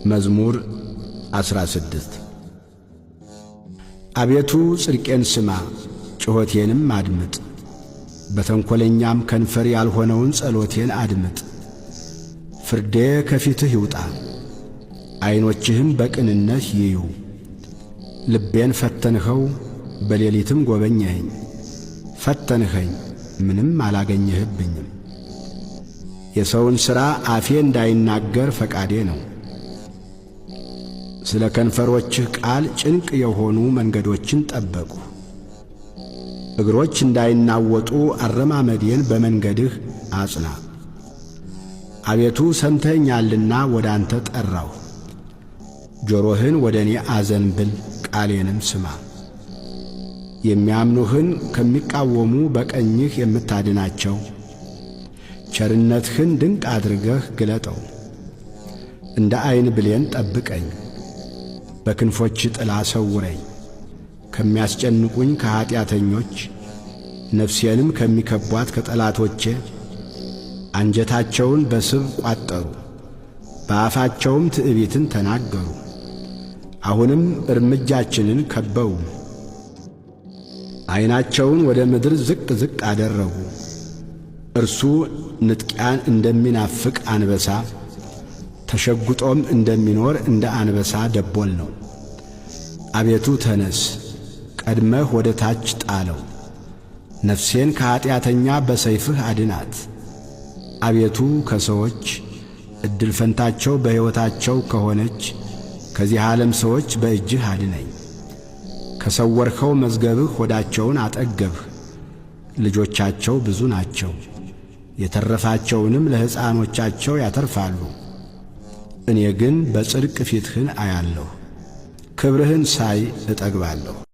መዝሙር 16 አቤቱ ጽድቄን ስማ ጩኸቴንም አድምጥ። በተንኰለኛም ከንፈር ያልሆነውን ጸሎቴን አድምጥ። ፍርዴ ከፊትህ ይውጣ፣ ዐይኖችህም በቅንነት ይዩ። ልቤን ፈተንኸው፣ በሌሊትም ጐበኘኸኝ። ፈተንኸኝ፣ ምንም አላገኘህብኝም። የሰውን ሥራ አፌ እንዳይናገር ፈቃዴ ነው። ስለ ከንፈሮችህ ቃል ጭንቅ የሆኑ መንገዶችን ጠበቁ። እግሮች እንዳይናወጡ አረማመዴን በመንገድህ አጽና። አቤቱ ሰምተኸኛልና ወደ አንተ ጠራሁ። ጆሮህን ወደ እኔ አዘንብል፣ ቃሌንም ስማ። የሚያምኑህን ከሚቃወሙ በቀኝህ የምታድናቸው ቸርነትህን ድንቅ አድርገህ ግለጠው። እንደ ዐይን ብሌን ጠብቀኝ፣ በክንፎች ጥላ ሰውረኝ። ከሚያስጨንቁኝ ከኀጢአተኞች ነፍሴንም ከሚከቧት ከጠላቶቼ አንጀታቸውን በስብ ቋጠሩ፣ በአፋቸውም ትዕቢትን ተናገሩ። አሁንም እርምጃችንን ከበው፣ ዐይናቸውን ወደ ምድር ዝቅ ዝቅ አደረጉ። እርሱ ንጥቂያን እንደሚናፍቅ አንበሳ ተሸጕጦም እንደሚኖር እንደ አንበሳ ደቦል ነው። አቤቱ ተነስ፣ ቀድመህ ወደ ታች ጣለው። ነፍሴን ከኀጢአተኛ በሰይፍህ አድናት። አቤቱ ከሰዎች ዕድል ፈንታቸው በሕይወታቸው ከሆነች ከዚህ ዓለም ሰዎች በእጅህ አድነኝ። ከሰወርኸው መዝገብህ ሆዳቸውን አጠገብህ። ልጆቻቸው ብዙ ናቸው፣ የተረፋቸውንም ለሕፃኖቻቸው ያተርፋሉ። እኔ ግን በጽድቅ ፊትህን አያለሁ፣ ክብርህን ሳይ እጠግባለሁ።